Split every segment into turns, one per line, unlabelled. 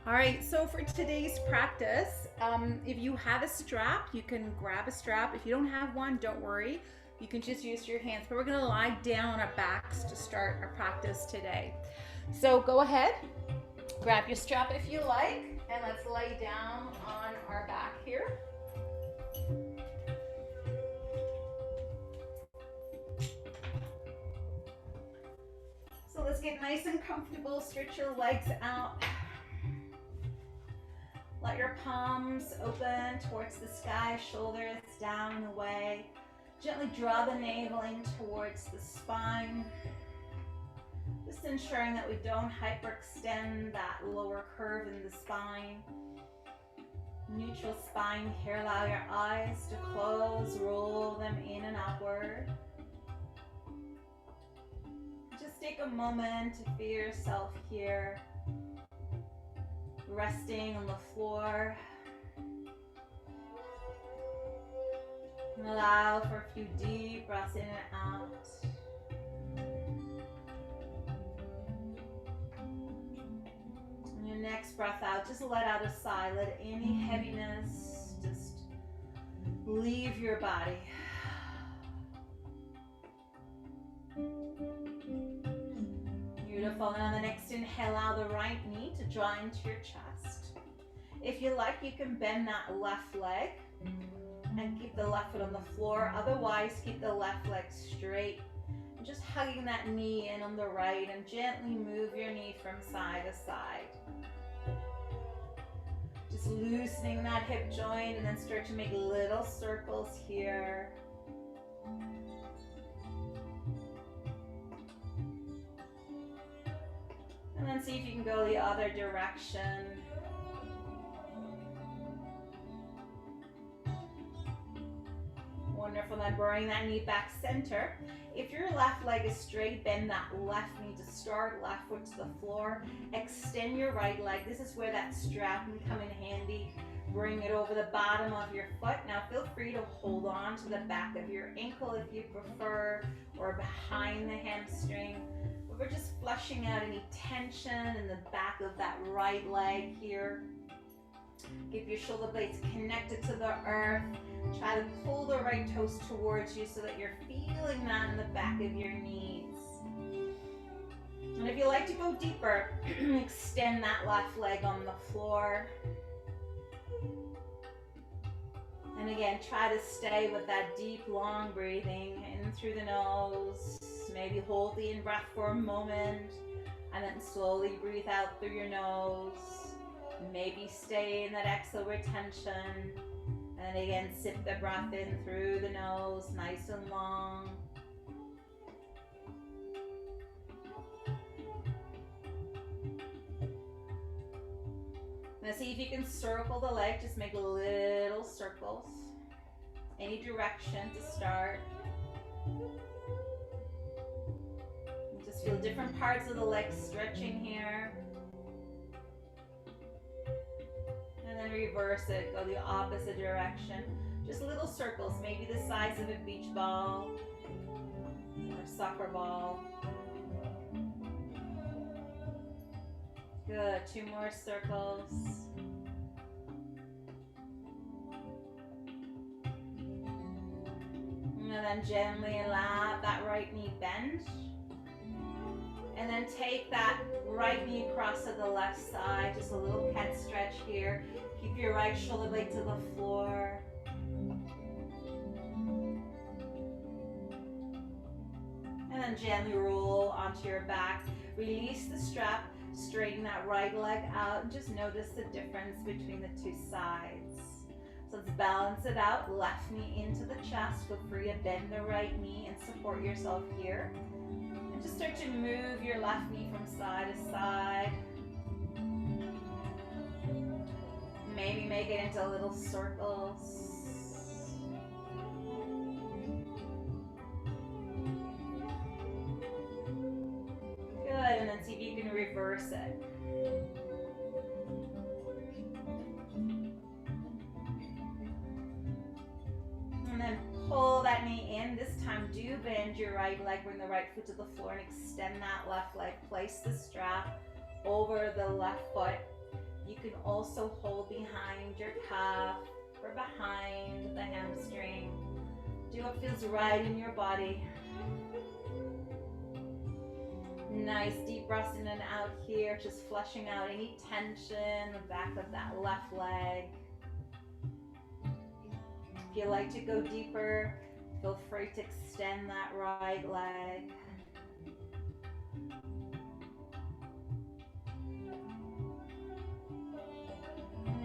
All right, so for today's practice, if you have a strap, you can grab a strap. If you don't have one, don't worry. You can just use your hands. But we're gonna lie down on our backs to start our practice today. So go ahead, grab your strap if you like, and let's lay down on our back here. So let's get nice and comfortable. Stretch your legs out. Let your palms open towards the sky, shoulders down and away. Gently draw the navel in towards the spine. Just ensuring that we don't hyperextend that lower curve in the spine. Neutral spine here. Allow your eyes to close, roll them in and outward. Just take a moment to feel yourself here. Resting on the floor. And allow for a few deep breaths in and out. And your next breath out, just let out a sigh. Let any heaviness just leave your body. Beautiful. And on the next inhale, allow the right knee to draw into your chest. If you like, you can bend that left leg and keep the left foot on the floor. Otherwise, keep the left leg straight. And just hugging that knee in on the right and gently move your knee from side to side. Just loosening that hip joint and then start to make little circles here. And then see if you can go the other direction. Wonderful. Then bring that knee back center. If your left leg is straight, bend that left knee to start, left foot to the floor. Extend your right leg. This is where that strap can come in handy. Bring it over the bottom of your foot. Now feel free to hold on to the back of your ankle if you prefer, or behind the hamstring. But we're just flushing out any tension in the back of that right leg here. Keep your shoulder blades connected to the earth. Try to pull the right toes towards you so that you're feeling that in the back of your knees. And if you like to go deeper, extend that left leg on the floor. And again, try to stay with that deep, long breathing in through the nose. Maybe hold the in-breath for a moment, and then slowly breathe out through your nose. Maybe stay in that exhale retention. And again, sip the breath in through the nose, nice and long. Now see if you can circle the leg, just make little circles. Any direction to start. Just feel different parts of the leg stretching here. And then reverse it, go the opposite direction. Just little circles, maybe the size of a beach ball or a soccer ball. Good, 2 more circles. And then gently allow that right knee bend. And then take that right knee across to the left side, just a little cat stretch here. Keep your right shoulder blade to the floor. And then gently roll onto your back. Release the strap, straighten that right leg out, and just notice the difference between the two sides. So let's balance it out. Left knee into the chest. Feel free to bend the right knee and support yourself here. And just start to move your left knee from side to side. Maybe make it into little circles. Good, and then see if you can reverse it. And then pull that knee in. This time do bend your right leg, bring the right foot to the floor and extend that left leg. Place the strap over the left foot. You can also hold behind your calf or behind the hamstring. Do what feels right in your body. Nice deep breaths in and out here, just flushing out any tension in the back of that left leg. If you like to go deeper, feel free to extend that right leg.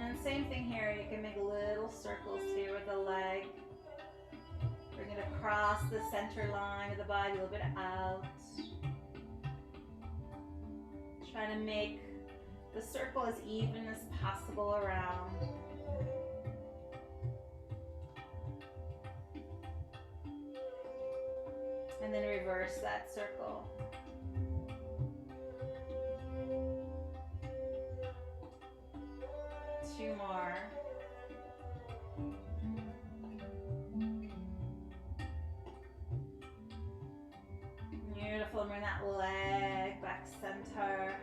And same thing here, you can make little circles here with the leg. Bring it across the center line of the body, a little bit out. Trying to make the circle as even as possible around. And then reverse that circle. Two more. Beautiful, bring that leg back center.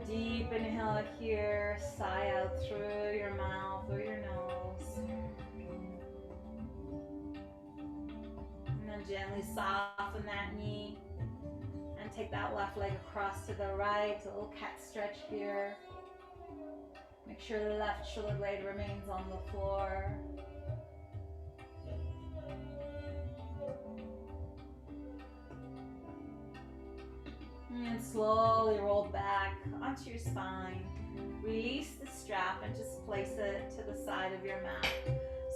Deep inhale here, sigh out through your mouth or your nose. And then gently soften that knee and take that left leg across to the right, a little cat stretch here. Make sure the left shoulder blade remains on the floor. And slowly roll back onto your spine. Release the strap and just place it to the side of your mat.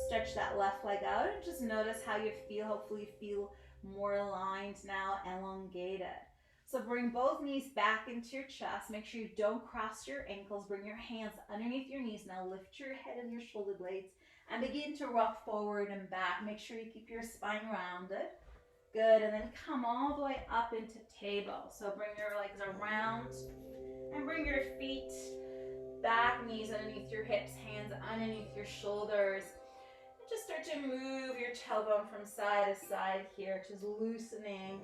Stretch that left leg out and just notice how you feel. Hopefully you feel more aligned now, elongated. So bring both knees back into your chest. Make sure you don't cross your ankles. Bring your hands underneath your knees. Now lift your head and your shoulder blades and begin to rock forward and back. Make sure you keep your spine rounded. Good, and then come all the way up into table. So bring your legs around and bring your feet back, knees underneath your hips, hands underneath your shoulders. And just start to move your tailbone from side to side here, just loosening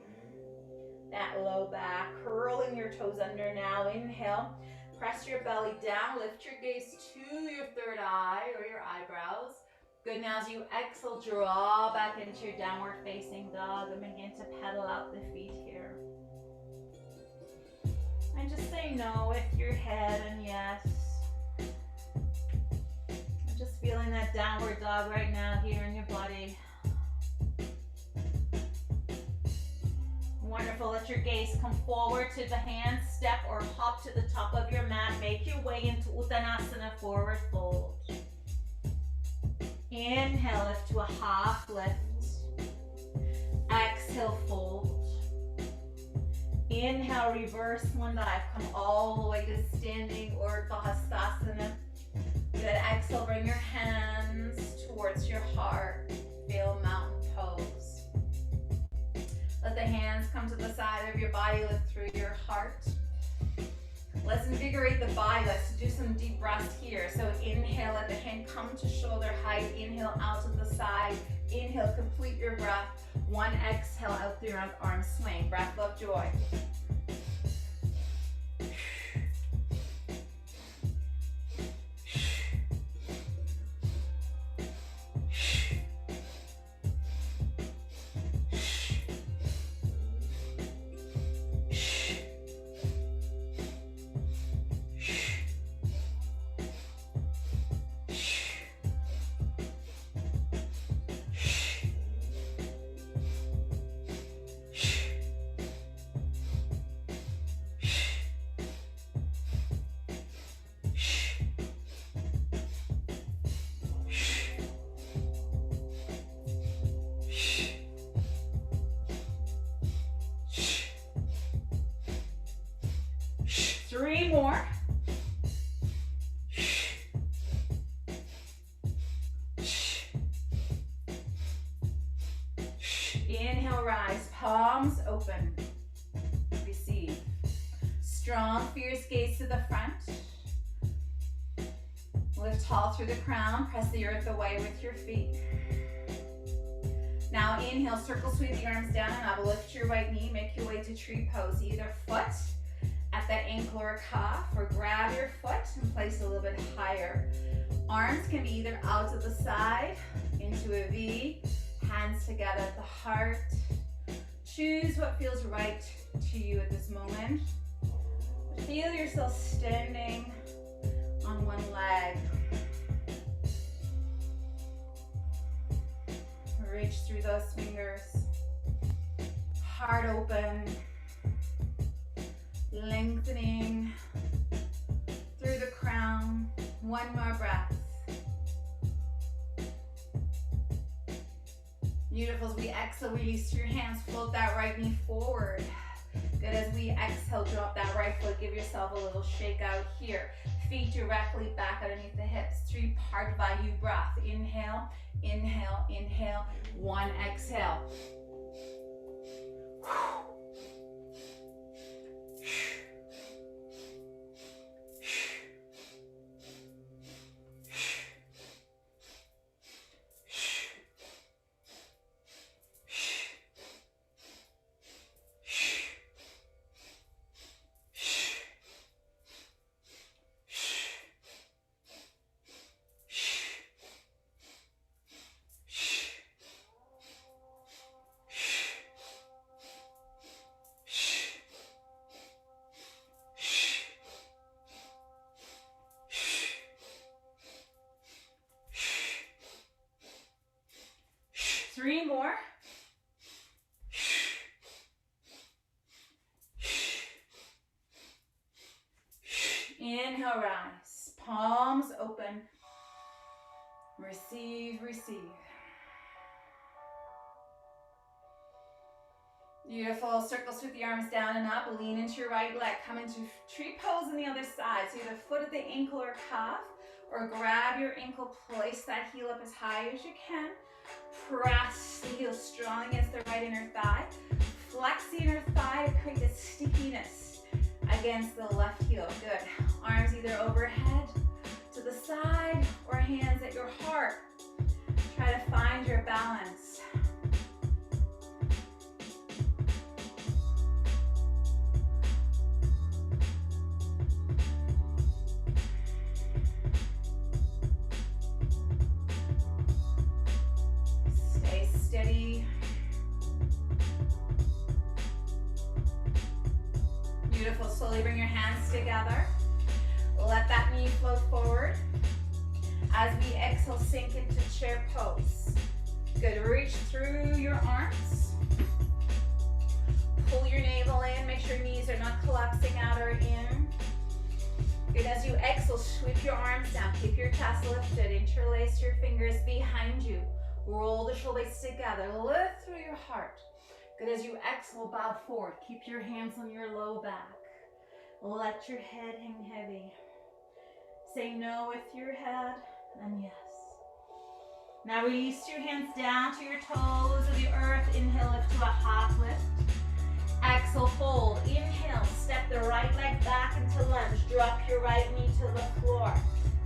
that low back, curling your toes under now. Inhale, press your belly down, lift your gaze to your third eye or your eyebrows. Good, now as you exhale, draw back into your downward facing dog and begin to pedal out the feet here. And just say no with your head and yes. I'm just feeling that downward dog right now here in your body. Wonderful, let your gaze come forward to the hand, step or hop to the top of your mat. Make your way into Uttanasana, forward fold. Inhale, lift to a half lift. Exhale, fold. Inhale, reverse one dive. Come all the way to standing or Hastasana. Good, exhale, bring your hands towards your heart. Feel mountain pose. Let the hands come to the side of your body, lift through your heart. Let's invigorate the body. Let's do some deep breaths here. So inhale, let the hand come to shoulder height. Inhale out to the side. Inhale, complete your breath. One exhale out through your arm swing. Breath, love, joy. Three more. Inhale, rise, palms open. Receive. Strong, fierce gaze to the front. Lift tall through the crown. Press the earth away with your feet. Now inhale, circle sweep the arms down and up. Lift your right knee, make your way to tree pose. Either foot at the ankle or calf, or grab your foot and place it a little bit higher. Arms can be either out to the side, into a V, hands together at the heart. Choose what feels right to you at this moment. Feel yourself standing on one leg. Reach through those fingers. Heart open. Lengthening through the crown. One more breath. Beautiful. As we exhale, release your hands. Float that right knee forward. Good. As we exhale, drop that right foot. Give yourself a little shake out here. Feet directly back underneath the hips. 3-part value breath. Inhale, inhale, inhale. 1, exhale. Three more. Inhale, rise. Palms open. Receive, receive. Beautiful. Circles with the arms down and up. Lean into your right leg. Come into tree pose on the other side. So either foot at the ankle or calf, or grab your ankle, place that heel up as high as you can. Press the heel strong against the right inner thigh. Flex the inner thigh to create this stickiness against the left heel. Good. Arms either overhead, to the side, or hands at your heart. Try to find your balance. Steady. Beautiful. Slowly bring your hands together. Let that knee float forward. As we exhale, sink into chair pose. Good. Reach through your arms. Pull your navel in. Make sure knees are not collapsing out or in. Good. As you exhale, sweep your arms down. Keep your chest lifted. Interlace your fingers behind you. Roll the shoulders together. Lift through your heart. Good. As you exhale, bow forward. Keep your hands on your low back. Let your head hang heavy. Say no with your head and yes. Now release your hands down to your toes of the earth. Inhale, lift to a half lift. Exhale, fold. Inhale, step the right leg back into lunge. Drop your right knee to the floor.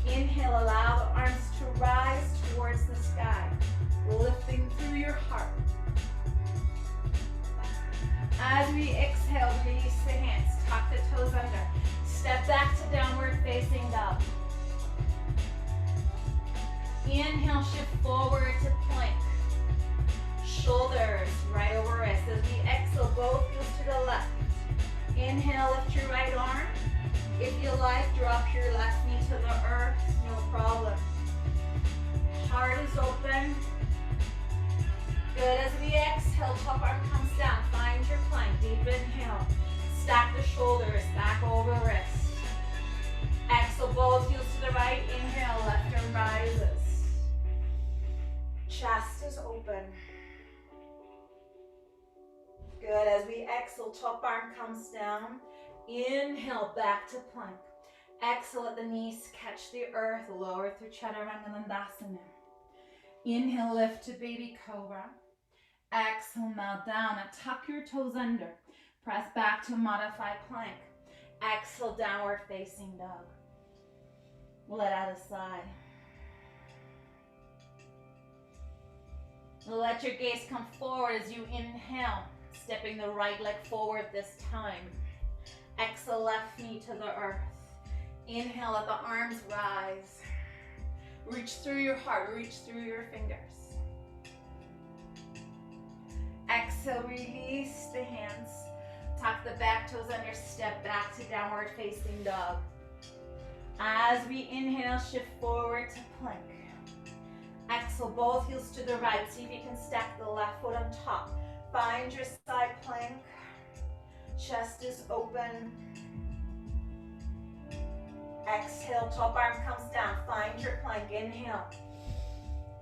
Inhale, allow the arms to rise towards the sky. Lifting through your heart. As we exhale, release the hands. Tuck the toes under. Step back to downward facing dog. Inhale, shift forward to plank. Shoulders right over wrist. As we exhale, both heels to the left. Inhale, lift your right arm. If you like, drop your left knee to the earth. No problem. Heart is open. Good. As we exhale, top arm comes down. Find your plank. Deep inhale. Stack the shoulders back over wrist. Exhale, both heels to the right. Inhale, left arm rises. Chest is open. Good. As we exhale, top arm comes down. Inhale, back to plank. Exhale, let the knees catch the earth. Lower through Chaturanga Dandasana. Inhale, lift to baby cobra. Exhale, melt down and tuck your toes under. Press back to modified plank. Exhale, downward facing dog. Let out a sigh. Let your gaze come forward as you inhale, stepping the right leg forward this time. Exhale, left knee to the earth. Inhale, let the arms rise. Reach through your heart, reach through your fingers. Exhale, release the hands. Tuck the back toes under, step back to downward facing dog. As we inhale, shift forward to plank. Exhale, both heels to the right. See if you can stack the left foot on top. Find your side plank. Chest is open. Exhale, top arm comes down. Find your plank. Inhale.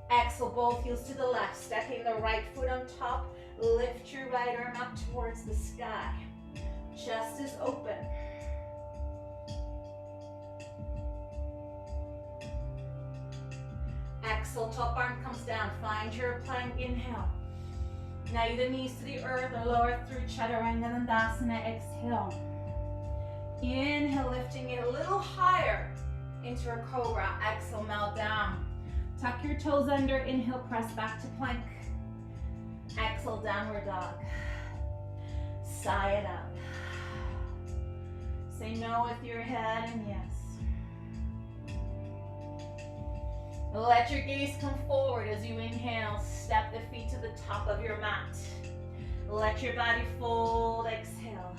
Exhale, both heels to the left. Stepping the right foot on top. Lift your right arm up towards the sky. Chest is open. Exhale, top arm comes down. Find your plank. Inhale. Now the knees to the earth or lower through Chaturanga Dandasana. Exhale. Inhale, lifting it a little higher into a cobra. Exhale, melt down. Tuck your toes under. Inhale, press back to plank. Exhale, downward dog. Sigh it out. Say no with your head and yes. Let your gaze come forward as you inhale. Step the feet to the top of your mat. Let your body fold. Exhale.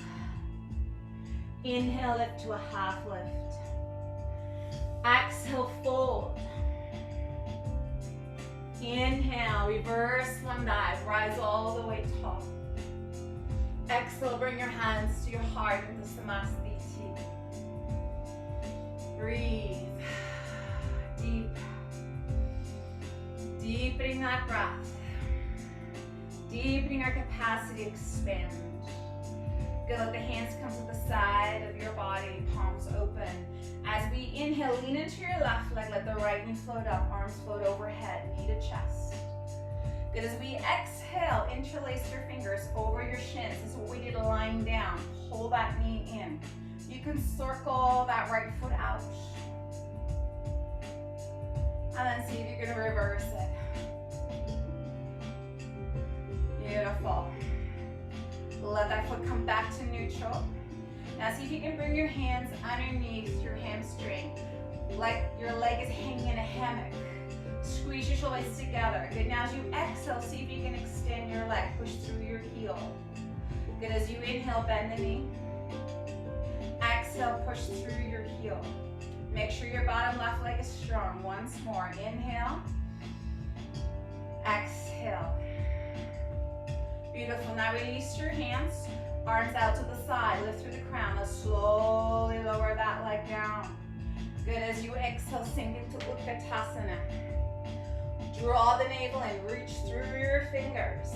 Inhale, lift to a half lift. Exhale, fold. Inhale, reverse one dive. Rise all the way tall. Exhale, bring your hands to your heart into Samasthiti. Breathe. Deep. Deepening that breath. Deepening our capacity to expand. Good, let the hands come to the side of your body, palms open. As we inhale, lean into your left leg, let the right knee float up, arms float overhead, knee to chest. Good, as we exhale, interlace your fingers over your shins. This is what we did lying down. Pull that knee in. You can circle that right foot out. And then see if you can reverse it. Beautiful. Let that foot come back to neutral. Now see if you can bring your hands underneath your hamstring, like your leg is hanging in a hammock. Squeeze your shoulders together. Good, now as you exhale, see if you can extend your leg, push through your heel. Good, as you inhale, bend the knee. Exhale, push through your heel. Make sure your bottom left leg is strong. Once more, inhale. Exhale. Beautiful, now release your hands. Arms out to the side, lift through the crown. Now slowly lower that leg down. Good, as you exhale, sink into Utkatasana. Draw the navel and reach through your fingers.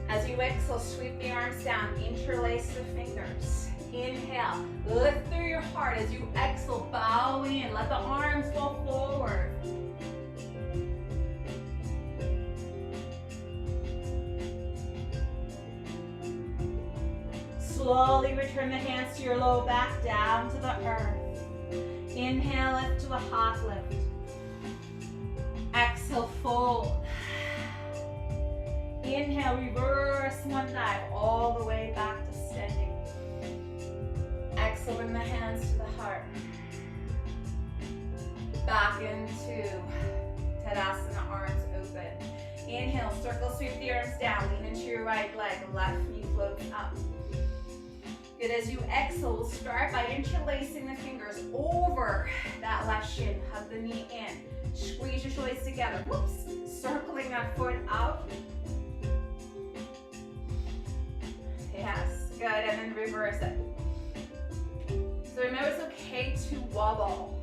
As you exhale, sweep the arms down, interlace the fingers. Inhale, lift through your heart. As you exhale, bow in, let the arms fall forward. Slowly return the hands to your low back, down to the earth. Inhale, lift to a half lift. Exhale, fold. Inhale, reverse one dive, all the way back to standing. Exhale, bring the hands to the heart. Back into Tadasana, arms open. Inhale, circle, sweep the arms down, lean into your right leg, left knee floats up. Good, as you exhale, we'll start by interlacing the fingers over that left shin. Hug the knee in. Squeeze your shoulders together. Whoops. Circling that foot out. Yes, good, and then reverse it. So remember, it's okay to wobble.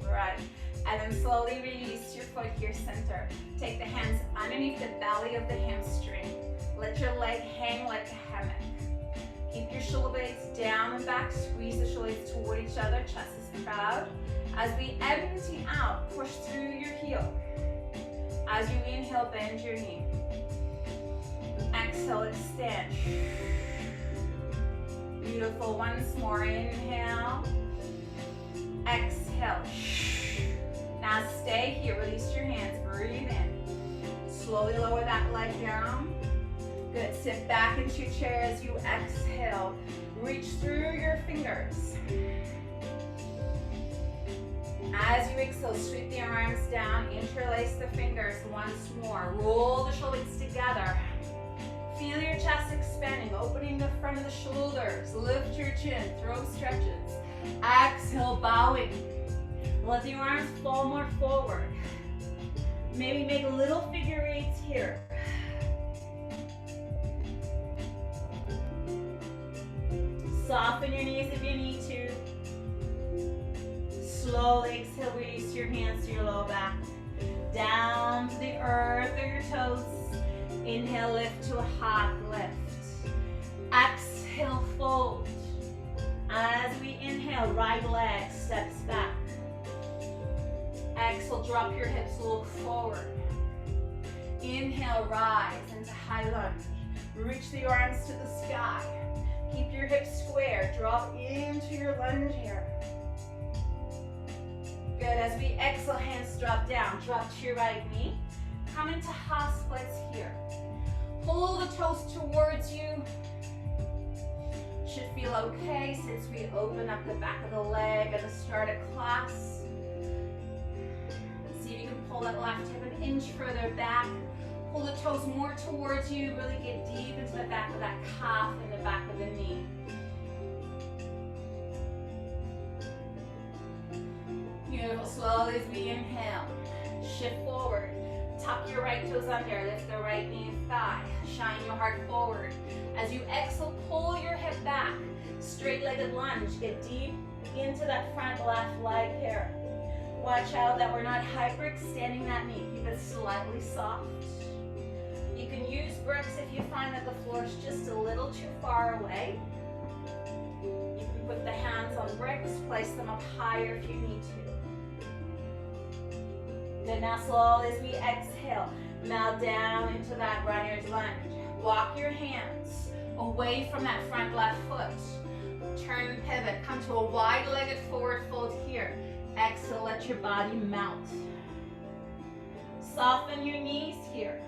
Right, and then slowly release your foot here, center. Take the hands underneath the belly of the hamstring. Let your leg hang like a hammock. Keep your shoulder blades down and back. Squeeze the shoulders toward each other. Chest is proud. As we empty out, push through your heel. As you inhale, bend your knee. Exhale, extend. Beautiful. Once more. Inhale. Exhale. Now stay here. Release your hands. Breathe in. Slowly lower that leg down. Good, sit back into your chair as you exhale. Reach through your fingers. As you exhale, sweep the arms down, interlace the fingers once more. Roll the shoulders together. Feel your chest expanding, opening the front of the shoulders. Lift your chin, throat stretches. Exhale, bowing. Let the arms fall more forward. Maybe make little figure eights here. Soften your knees if you need to. Slowly exhale, release your hands to your low back. Down to the earth or your toes. Inhale, lift to a high lift. Exhale, fold. As we inhale, right leg steps back. Exhale, drop your hips, look forward. Inhale, rise into high lunge. Reach the arms to the sky. Keep your hips square. Drop into your lunge here. Good. As we exhale, hands drop down. Drop to your right knee. Come into half splits here. Pull the toes towards you. Should feel okay since we open up the back of the leg at the start of class. See if you can pull that left hip an inch further back. Pull the toes more towards you. Really get deep into the back of that calf and the back of the knee. Beautiful. Slowly as we inhale, shift forward. Tuck your right toes under. Lift the right knee and thigh. Shine your heart forward. As you exhale, pull your hip back. Straight-legged lunge. Get deep into that front left leg here. Watch out that we're not hyperextending that knee. Keep it slightly soft. You can use bricks if you find that the floor is just a little too far away. You can put the hands on bricks, place them up higher if you need to. Good, now slowly as we exhale, melt down into that runner's lunge. Walk your hands away from that front left foot. Turn and pivot, come to a wide-legged forward fold here. Exhale, let your body melt. Soften your knees here.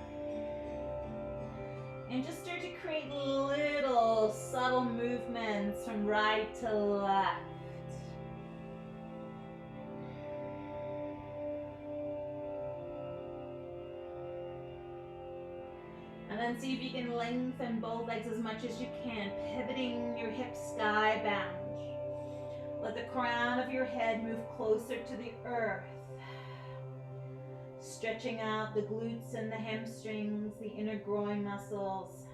And just start to create little subtle movements from right to left. And then see if you can lengthen both legs as much as you can, pivoting your hips sky bound. Let the crown of your head move closer to the earth. Stretching out the glutes and the hamstrings, the inner groin muscles.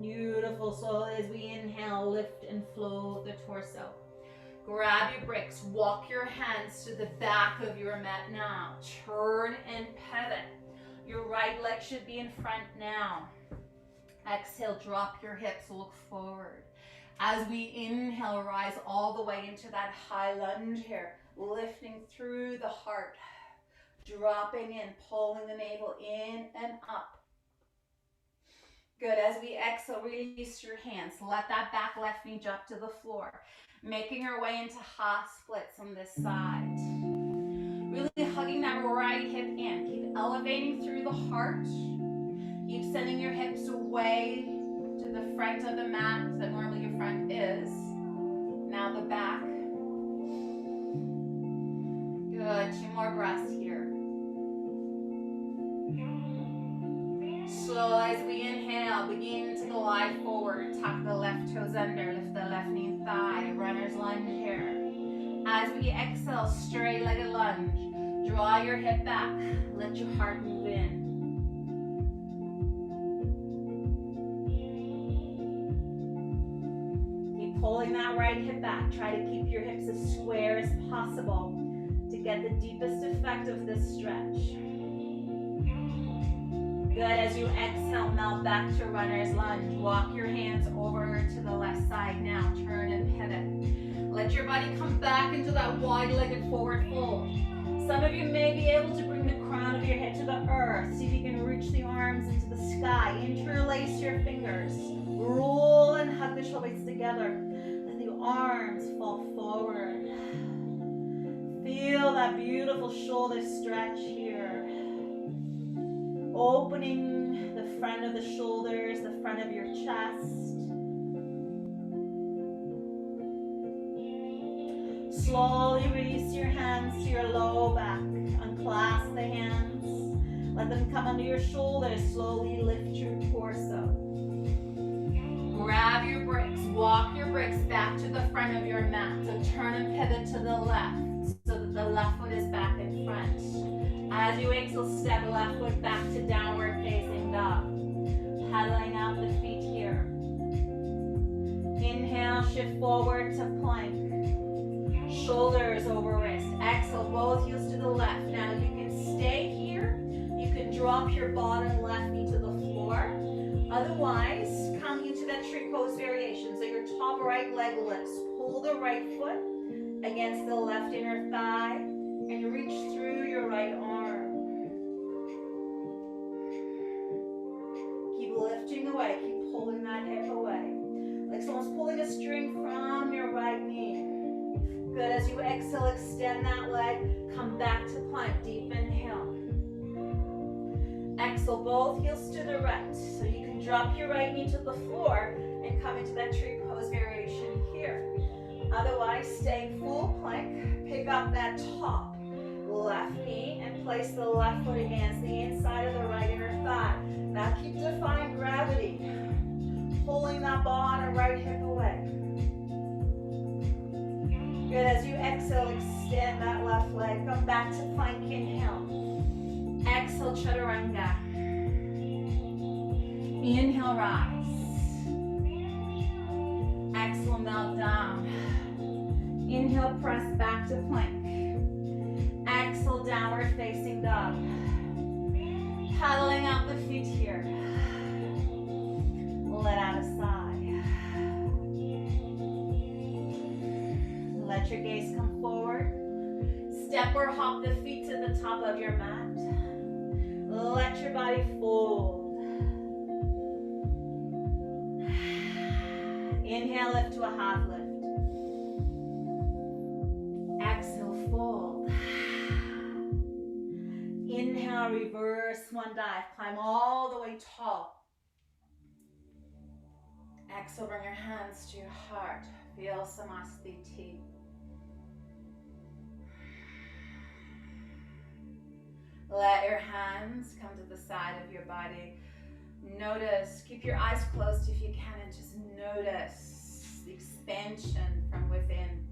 Beautiful. So as we inhale, lift and float the torso. Grab your bricks, walk your hands to the back of your mat now. Turn and pivot. Your right leg should be in front now. Exhale, drop your hips, look forward. As we inhale, rise all the way into that high lunge here, lifting through the heart, dropping in, pulling the navel in and up. Good, as we exhale, release your hands. Let that back left knee drop to the floor. Making our way into half splits on this side. Really hugging that right hip in. Keep elevating through the heart. Keep sending your hips away to the front of the mat that normally your front is. Now the back. Good, 2 more breaths here. Slow as we inhale, begin to glide forward. Tuck the left toes under, lift the left knee and thigh. Runner's lunge here. As we exhale, straight-legged lunge. Draw your hip back. Let your heart move in. Keep pulling that right hip back. Try to keep your hips as square as possible to get the deepest effect of this stretch. Good, as you exhale, melt back to runner's lunge. Walk your hands over to the left side now. Turn and pivot. Let your body come back into that wide-legged forward fold. Some of you may be able to bring the crown of your head to the earth. See if you can reach the arms into the sky. Interlace your fingers. Roll and hug the shoulders together. Let the arms fall forward. Feel Feel that beautiful shoulder stretch here. Opening the front of the shoulders, the front of your chest. Slowly release your hands to your low back. Unclasp the hands. Let them come under your shoulders. Slowly lift your torso. Grab your bricks. Walk your bricks back to the front of your mat. So turn and pivot to the left so that the left foot is back in front. As you exhale, step left foot back to downward facing dog. Paddling out the feet here. Inhale, shift forward to plank. Shoulders over wrist. Exhale, both heels to the left. Now you can stay here. You can drop your bottom left knee to the floor. Otherwise, come into that tree pose variation. So your top right leg lifts. Pull the right foot against the left inner thigh and reach through your right arm. Keep lifting away. Keep pulling that hip away. Like someone's pulling a string from your right knee. Good. As you exhale, extend that leg. Come back to plank. Deep inhale. Exhale, both heels to the right. So you can drop your right knee to the floor and come into that tree pose variation here. Otherwise, stay full plank. Pick up that top left knee and place the left foot against the inside of the right inner thigh. Now keep defying gravity. Pulling that bottom right hip away. Good. As you exhale, extend that left leg. Come back to plank. Inhale. Exhale, chaturanga. Inhale, rise. Exhale, melt down. Inhale, press back to plank. Exhale, downward facing dog. Paddling out the feet here. Let out a sigh. Let your gaze come forward. Step or hop the feet to the top of your mat. Let your body fold. Inhale, lift to a half lift. Exhale, fold. Inhale, reverse one dive. Climb all the way tall. Exhale, bring your hands to your heart. Feel samastiti. Let your hands come to the side of your body. Notice, keep your eyes closed if you can, and just notice the expansion from within.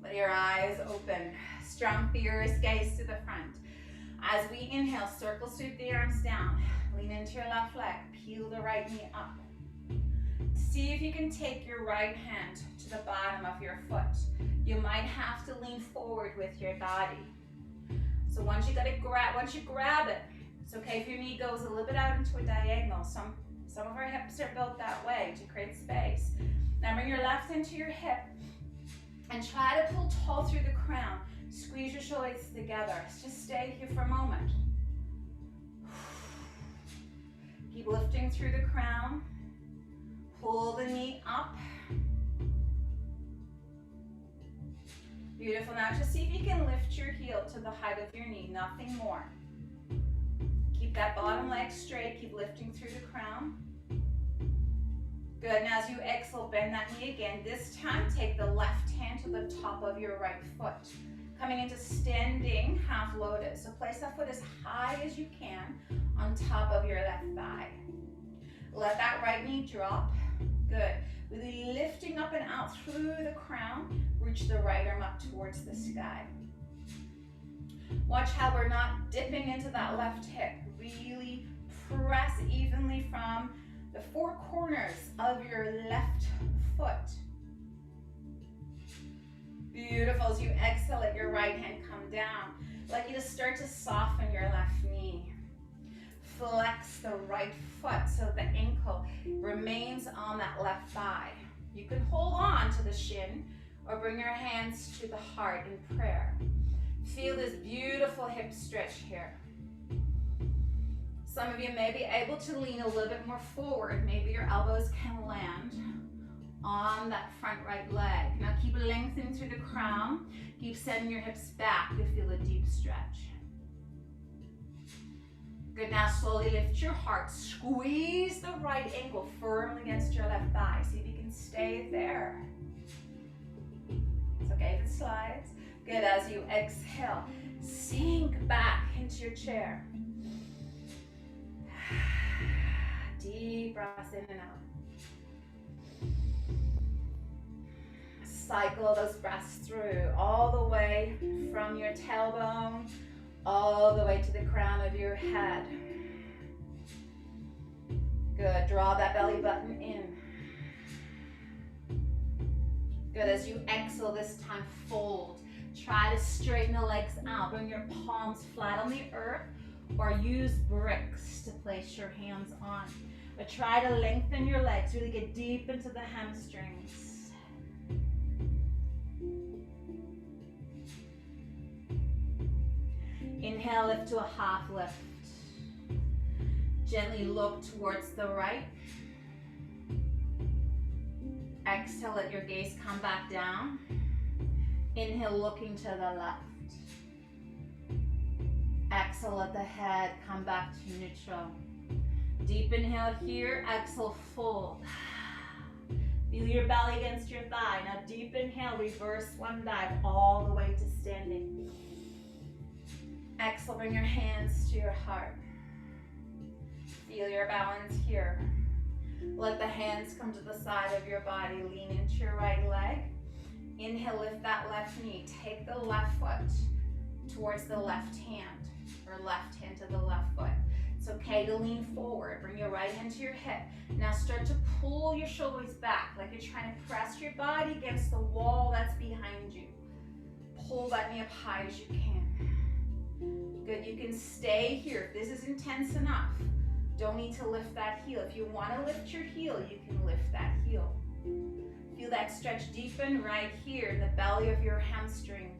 Let your eyes open. Strong, fierce gaze to the front. As we inhale, circle, sweep the arms down. Lean into your left leg. Peel the right knee up. See if you can take your right hand to the bottom of your foot. You might have to lean forward with your body. So once you grab it, it's okay if your knee goes a little bit out into a diagonal. Some of our hips are built that way to create space. Now bring your left into your hip and try to pull tall through the crown. Squeeze your shoulders together. Just stay here for a moment. Keep lifting through the crown. Pull the knee up. Beautiful. Now just see if you can lift your heel to the height of your knee, nothing more. Keep that bottom leg straight. Keep lifting through the crown. Good. Now as you exhale, bend that knee again. This time, take the left hand to the top of your right foot. Coming into standing half lotus. So place that foot as high as you can on top of your left thigh. Let that right knee drop. Good. Really lifting up and out through the crown. Reach the right arm up towards the sky. Watch how we're not dipping into that left hip. Really press evenly from the four corners of your left foot. Beautiful. As you exhale, let your right hand come down. I'd like you to start to soften your left knee. Flex the right foot so the ankle remains on that left thigh. You can hold on to the shin or bring your hands to the heart in prayer. Feel this beautiful hip stretch here. Some of you may be able to lean a little bit more forward. Maybe your elbows can land on that front right leg. Now keep lengthening through the crown. Keep sending your hips back. You'll feel a deep stretch. Good, now slowly lift your heart. Squeeze the right ankle firmly against your left thigh. See if you can stay there. It's okay if it slides. Good, as you exhale, sink back into your chair. Deep breaths in and out. Cycle those breaths through all the way from your tailbone all the way to the crown of your head. Good, draw that belly button in. Good, as you exhale this time, fold. Try to straighten the legs out. Bring your palms flat on the earth or use bricks to place your hands on. But try to lengthen your legs, really get deep into the hamstrings. Inhale, lift to a half lift. Gently look towards the right. Exhale, let your gaze come back down. Inhale, looking to the left. Exhale, let the head come back to neutral. Deep inhale here, exhale, fold. Feel your belly against your thigh. Now deep inhale, reverse one dive all the way to standing. Exhale, bring your hands to your heart. Feel your balance here. Let the hands come to the side of your body. Lean into your right leg. Inhale, lift that left knee. Take the left foot towards the left hand, or left hand to the left foot. It's okay to lean forward. Bring your right hand to your hip. Now start to pull your shoulders back like you're trying to press your body against the wall that's behind you. Pull that knee up high as you can. Good, you can stay here. If this is intense enough, don't need to lift that heel. If you want to lift your heel, you can lift that heel. Feel that stretch deepen right here in the belly of your hamstring.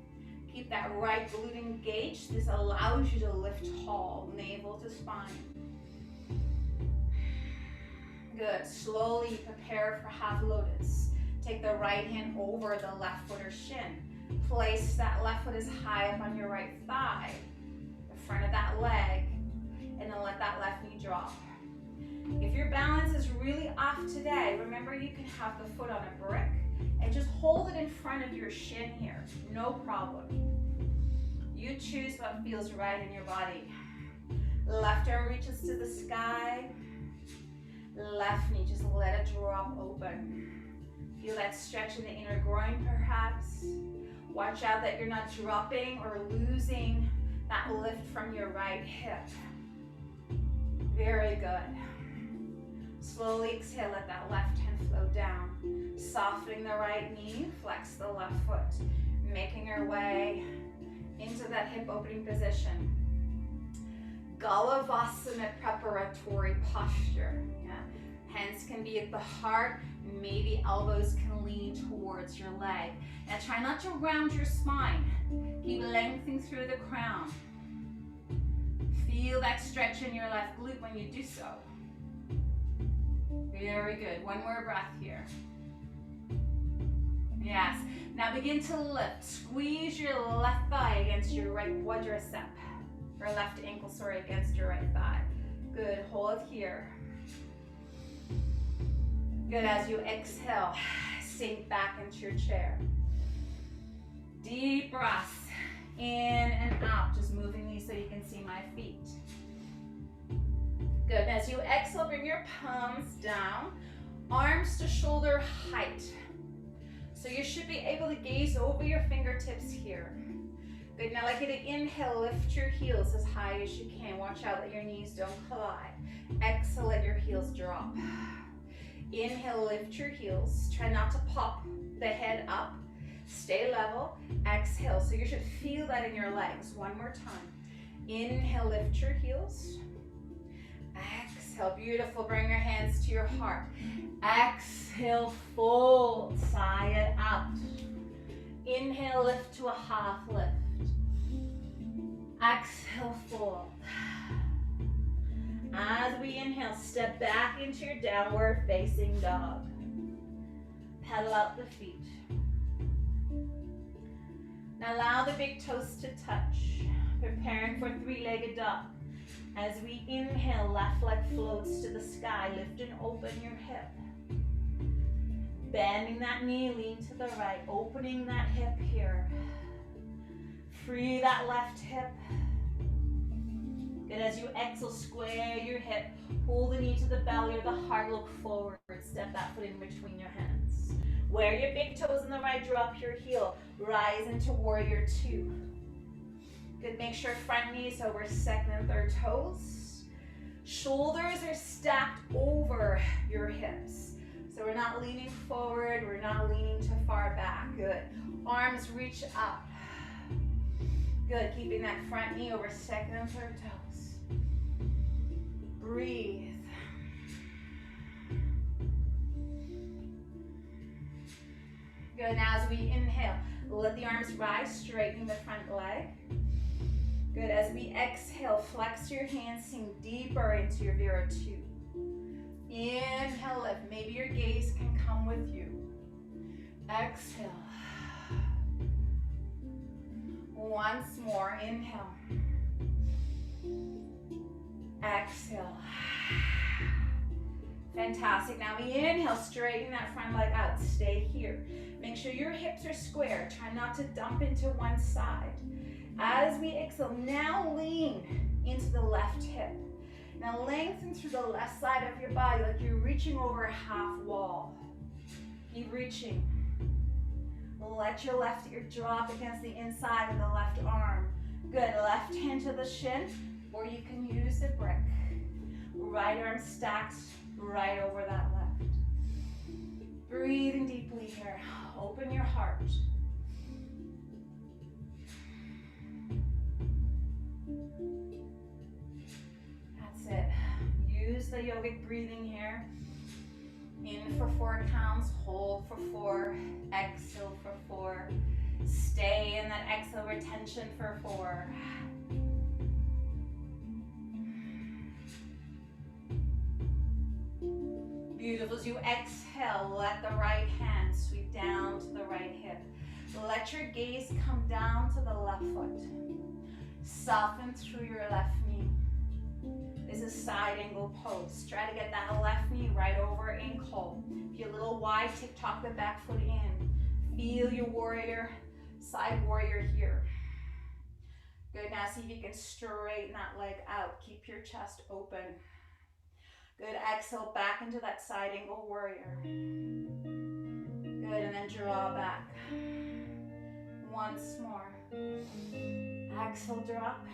Keep that right glute engaged. This allows you to lift tall, navel to spine. Good, slowly prepare for half lotus. Take the right hand over the left foot or shin. Place that left foot as high up on your right thigh, the front of that leg, and then let that left knee drop. If your balance is really off today, remember you can have the foot on a brick and just hold it in front of your shin here. No problem. You choose what feels right in your body. Left arm reaches to the sky. Left knee, just let it drop open. Feel that stretch in the inner groin perhaps. Watch out that you're not dropping or losing that lift from your right hip. Very good. Slowly exhale, let that left hand flow down. Softening the right knee, flex the left foot. Making your way into that hip opening position. Galavasana preparatory posture. Yeah. Hands can be at the heart, maybe elbows can lean towards your leg. Now try not to round your spine. Keep lengthening through the crown. Feel that stretch in your left glute when you do so. Very good. One more breath here. Yes. Now begin to lift. Squeeze your left thigh against your right quadricep. Or left ankle, sorry, against your right thigh. Good. Hold here. Good. As you exhale, sink back into your chair. Deep breaths. In and out. Just moving these so you can see my feet. Good. As you exhale, bring your palms down. Arms to shoulder height. So you should be able to gaze over your fingertips here. Good. Now like an inhale, lift your heels as high as you can. Watch out that your knees don't collide. Exhale, let your heels drop. Inhale, lift your heels. Try not to pop the head up. Stay level. Exhale. So you should feel that in your legs. One more time. Inhale, lift your heels. Exhale. Beautiful. Bring your hands to your heart. Exhale, fold. Sigh it out. Inhale, lift to a half lift. Exhale, fold. As we inhale, step back into your downward facing dog. Pedal out the feet. Now allow the big toes to touch. Preparing for three-legged dog. As we inhale, left leg floats to the sky. Lift and open your hip. Bending that knee, lean to the right. Opening that hip here. Free that left hip. Good. As you exhale, square your hip. Pull the knee to the belly or the heart. Look forward. Step that foot in between your hands. Where your big toes on the right, drop your heel. Rise into warrior two. Good, make sure front knees over second and third toes. Shoulders are stacked over your hips. So we're not leaning forward, we're not leaning too far back. Good. Arms reach up. Good, keeping that front knee over second and third toes. Breathe. Good, now as we inhale, let the arms rise, straighten the front leg. Good, as we exhale, flex your hands, sink deeper into your Vira 2. Inhale, lift. Maybe your gaze can come with you. Exhale. Once more, inhale. Exhale. Fantastic. Now we inhale, straighten that front leg out. Stay here. Make sure your hips are square. Try not to dump into one side. As we exhale, now lean into the left hip. Now lengthen through the left side of your body like you're reaching over a half wall. Keep reaching. Let your left ear drop against the inside of the left arm. Good, left hand to the shin, or you can use the brick. Right arm stacked right over that left. Breathing deeply here. Open your heart. That's it. Use the yogic breathing here. In for 4 counts, hold for 4, exhale for 4. Stay in that exhale retention for 4. Beautiful. As you exhale, let the right hand sweep down to the right hip. Let your gaze come down to the left foot. Soften through your left knee. This is side angle pose. Try to get that left knee right over ankle. If you're a little wide, tick-tock the back foot in. Feel your warrior, side warrior here. Good, now see if you can straighten that leg out. Keep your chest open. Good, exhale back into that side angle warrior. Good, and then draw back. Once more. Exhale, drop.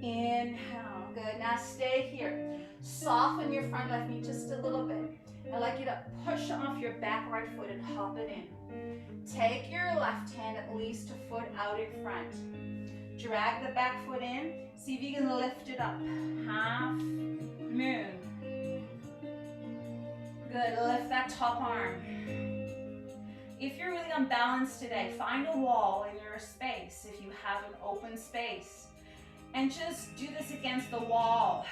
Inhale, good. Now stay here. Soften your front left knee just a little bit. I'd like you to push off your back right foot and hop it in. Take your left hand at least a foot out in front. Drag the back foot in. See if you can lift it up. Half moon. Good, lift that top arm. If you're really unbalanced today, find a wall in your space if you have an open space. And just do this against the wall.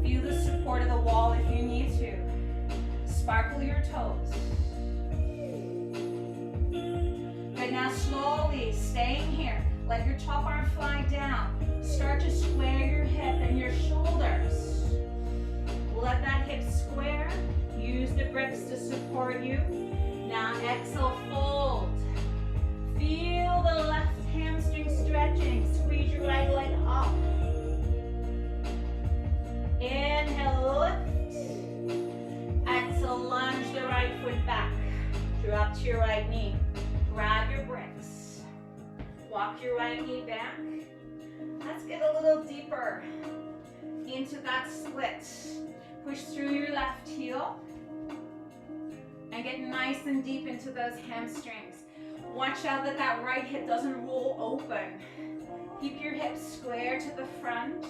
Feel the support of the wall if you need to. Sparkle your toes. Good, now slowly, staying here. Let your top arm fly down. Start to square your hip and your shoulders. Let that hip square. Use the bricks to support you. Now exhale, fold. Feel the left hamstring stretching. Squeeze your right leg up. Inhale, lift. Exhale, lunge the right foot back. Drop to your right knee. Grab your bricks. Walk your right knee back. Let's get a little deeper into that split. Push through your left heel. And get nice and deep into those hamstrings. Watch out that that right hip doesn't roll open. Keep your hips square to the front.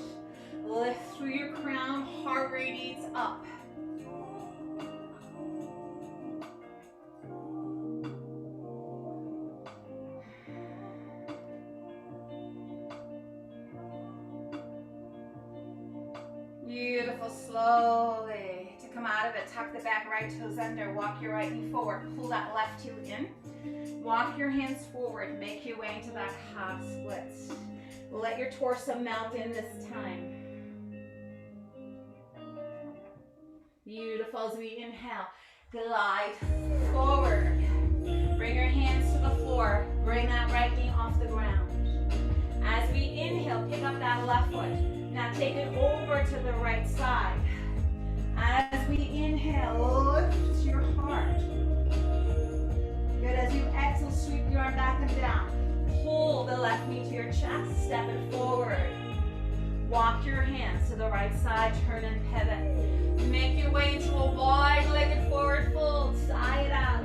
Lift through your crown, heart radiates up. Exhale slowly. To come out of it, tuck the back right toes under. Walk your right knee forward. Pull that left heel in. Walk your hands forward. Make your way into that half split. Let your torso melt in this time. Beautiful. As we inhale, glide forward. Bring your hands to the floor. Bring that right knee off the ground. As we inhale, pick up that left foot. Now take it over to the right side. As we inhale, lift your heart. Good. As you exhale, sweep your arm back and down. Pull the left knee to your chest. Step it forward. Walk your hands to the right side. Turn and pivot. Make your way into a wide-legged forward fold. Sigh it out.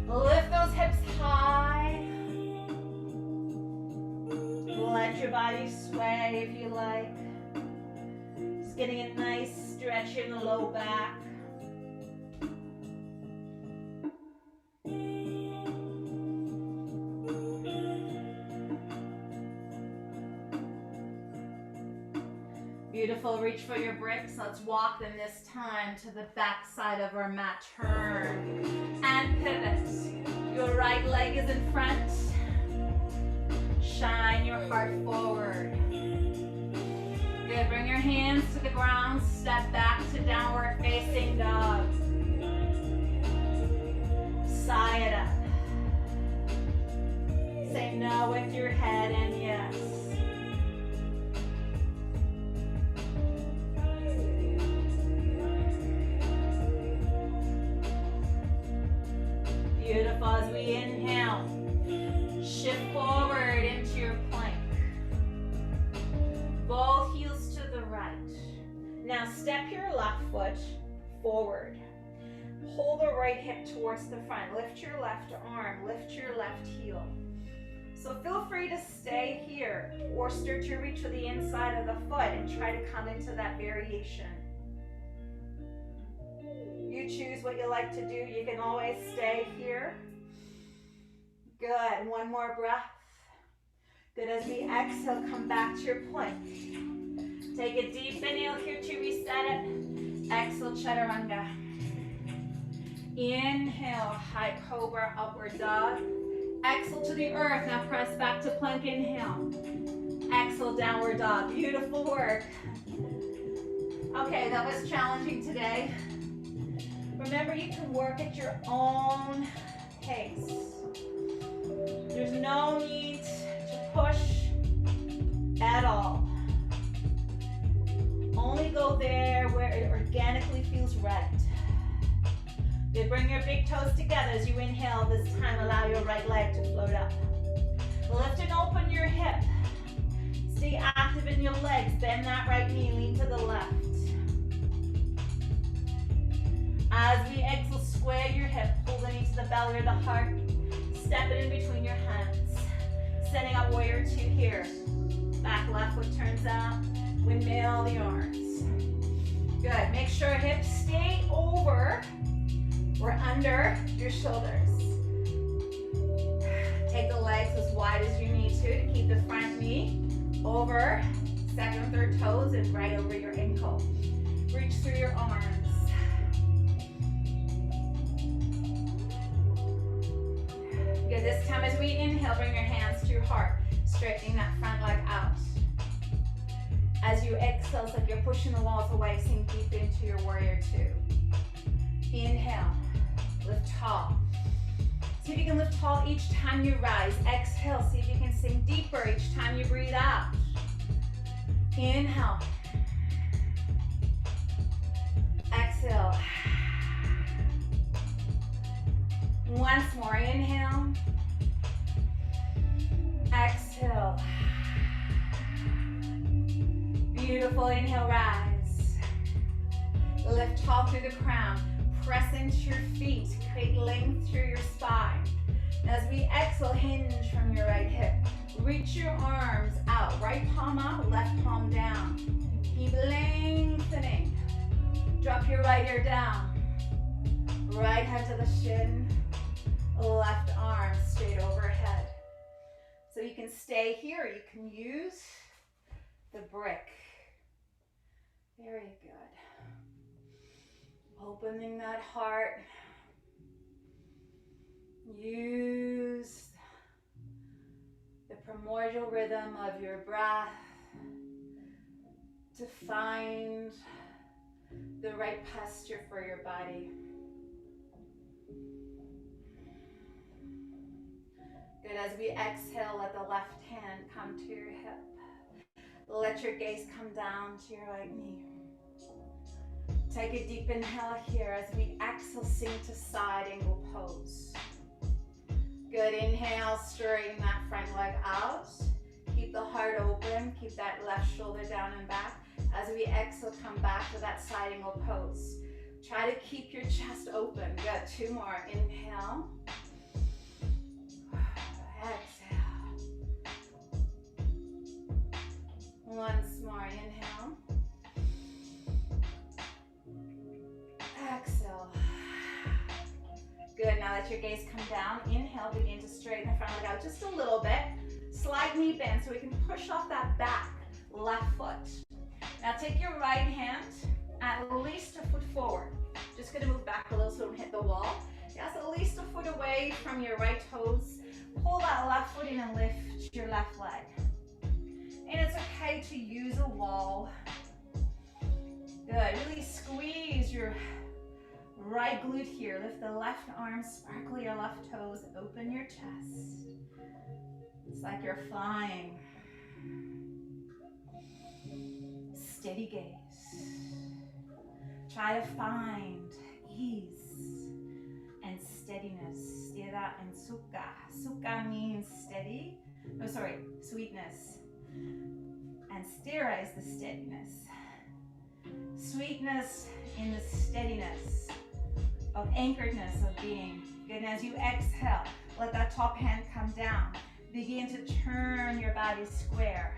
Lift those hips high. Let your body sway if you like. Just getting a nice stretch in the low back. Beautiful. Reach for your bricks. Let's walk them this time to the back side of our mat. Turn and pivot. Your right leg is in front. Shine your heart forward. Good. Bring your hands to the ground. Step back to downward facing dog. Sigh it up. Say no with your head and yes. Beautiful. As we inhale, shift forward into your plank. Both heels to the right. Now step your left foot forward. Pull the right hip towards the front. Lift your left arm. Lift your left heel. So feel free to stay here or start to reach for the inside of the foot and try to come into that variation. You choose what you like to do. You can always stay here. Good. One more breath. Good. As we exhale, come back to your plank. Take a deep inhale here to reset it. Exhale, chaturanga. Inhale, high cobra, upward dog. Exhale to the earth. Now press back to plank. Inhale. Exhale, downward dog. Beautiful work. Okay, that was challenging today. Remember, you can work at your own pace. There's no need to push at all. Only go there where it organically feels right. Good. Bring your big toes together as you inhale. This time, allow your right leg to float up. Lift and open your hip. Stay active in your legs. Bend that right knee, lean to the left. As we exhale, square your hip, pull the knee to the belly or the heart. Step it in between your hands. Setting up warrior two here. Back left foot turns out. Windmill the arms. Good. Make sure hips stay over or under your shoulders. Take the legs as wide as you need to keep the front knee over second and third toes and right over your ankle. Reach through your arms. Good. This time as we inhale, bring your hands to your heart, straightening that front leg out. As you exhale, it's like you're pushing the walls away, sink deep into your warrior two. Inhale, lift tall. See if you can lift tall each time you rise. Exhale, see if you can sink deeper each time you breathe out. Inhale. Exhale. Once more, inhale. Exhale. Beautiful, inhale, rise. Lift tall through the crown. Press into your feet, create length through your spine. As we exhale, hinge from your right hip. Reach your arms out, right palm up, left palm down. Keep lengthening. Drop your right ear down. Right hand to the shin, left arm straight overhead. So you can stay here, you can use the brick. Very good. Opening that heart. Use the primordial rhythm of your breath to find the right posture for your body. Good. As we exhale, let the left hand come to your hip. Let your gaze come down to your right knee. Take a deep inhale here as we exhale, sink to side angle pose. Good. Inhale, straighten that front leg out. Keep the heart open. Keep that left shoulder down and back. As we exhale, come back to that side angle pose. Try to keep your chest open. Good. 2 more. Inhale. Exhale. Once more. Inhale. Exhale. Good. Now let your gaze come down. Inhale. Begin to straighten the front leg out just a little bit. Slight knee bend so we can push off that back left foot. Now take your right hand at least a foot forward. Just going to move back a little so don't hit the wall. Yes, at least a foot away from your right toes. Pull that left foot in and lift your left leg. And it's okay to use a wall. Good. Really squeeze your right glute here. Lift the left arm, sparkle your left toes, open your chest. It's like you're flying. Steady gaze. Try to find ease and steadiness. Stira and sukha. Sukha means steady. No, sorry, sweetness. And stira is the steadiness. Sweetness in the steadiness of anchoredness of being. Good. And as you exhale, let that top hand come down. Begin to turn your body square.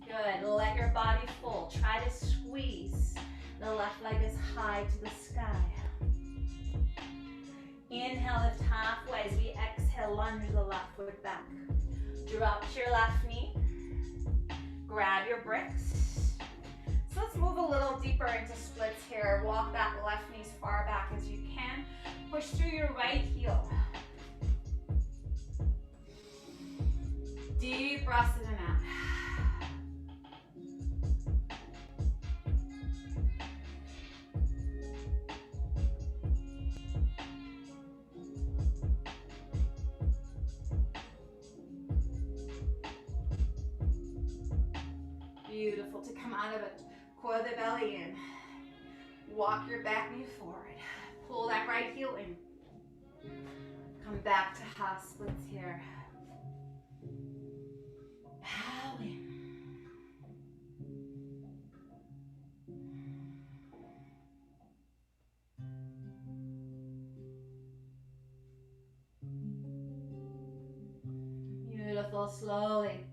Good. Let your body fold. Try to squeeze the left leg as high to the sky. Inhale, lift halfway. As we exhale, lunge the left foot back. Drop to your left knee. Grab your bricks. So let's move a little deeper into splits here. Walk that left knee as far back as you can. Push through your right heel. Deep breaths in and out. Beautiful. To come out of it, coil the belly in. Walk your back knee forward. Pull that right heel in. Come back to half splits here. Bow in. Beautiful. Slowly.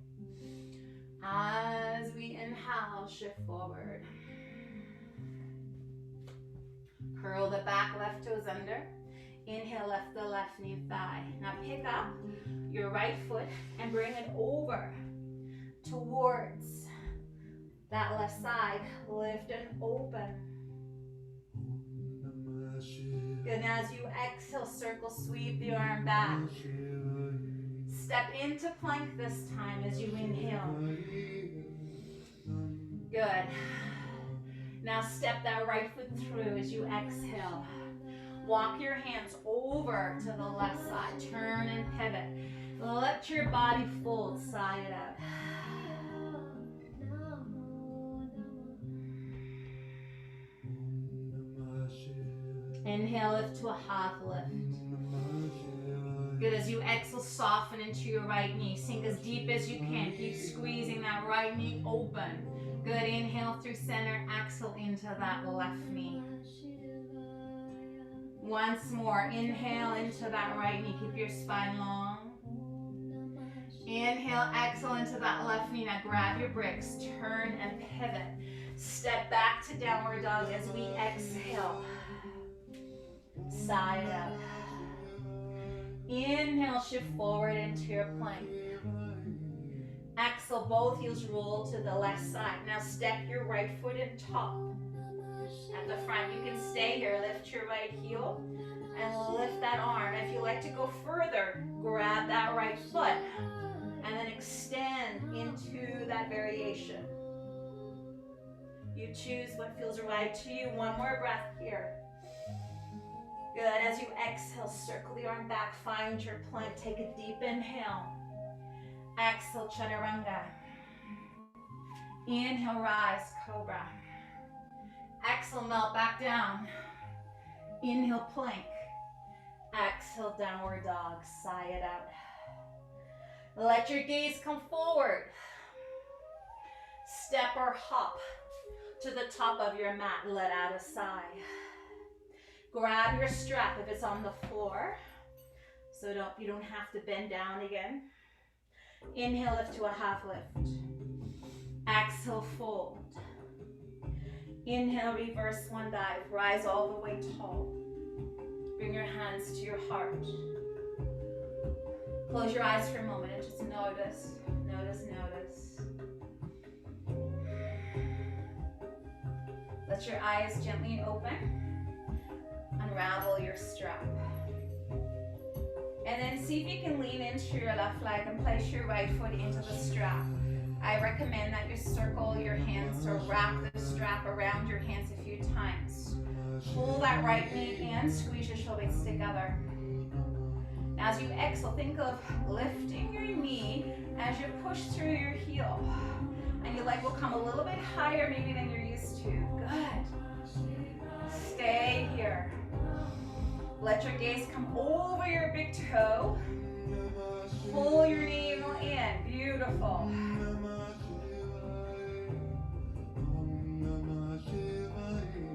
As we inhale, shift forward. Curl the back left toes under. Inhale, lift the left knee thigh. Now pick up your right foot and bring it over towards that left side. Lift and open. Good. Now as you exhale, circle, sweep the arm back. Step into plank this time as you inhale. Good. Now step that right foot through as you exhale. Walk your hands over to the left side. Turn and pivot. Let your body fold side out. Inhale, lift to a half lift. Good. As you exhale, soften into your right knee. Sink as deep as you can. Keep squeezing that right knee open. Good. Inhale through center. Exhale into that left knee. Once more. Inhale into that right knee. Keep your spine long. Inhale, exhale into that left knee. Now grab your bricks. Turn and pivot. Step back to downward dog as we exhale. Side up. Inhale, shift forward into your plank. Exhale, both heels roll to the left side. Now step your right foot in top. At the front, you can stay here. Lift your right heel and lift that arm. If you like to go further, grab that right foot and then extend into that variation. You choose what feels right to you. One more breath here. Good. As you exhale, circle the arm back. Find your plank. Take a deep inhale. Exhale, chaturanga. Inhale, rise, cobra. Exhale, melt back down. Inhale, plank. Exhale, downward dog. Sigh it out. Let your gaze come forward. Step or hop to the top of your mat. Let out a sigh. Grab your strap if it's on the floor, so you don't have to bend down again. Inhale, lift to a half lift. Exhale, fold. Inhale, reverse one dive. Rise all the way tall. Bring your hands to your heart. Close your eyes for a moment and just notice, notice, notice. Let your eyes gently open. Unravel your strap. And then see if you can lean into your left leg and place your right foot into the strap. I recommend that you circle your hands or wrap the strap around your hands a few times. Pull that right knee in, squeeze your shoulders together. Now as you exhale, think of lifting your knee as you push through your heel. And your leg will come a little bit higher maybe than you're used to. Good. Stay here. Let your gaze come over your big toe. Pull your navel in. Beautiful.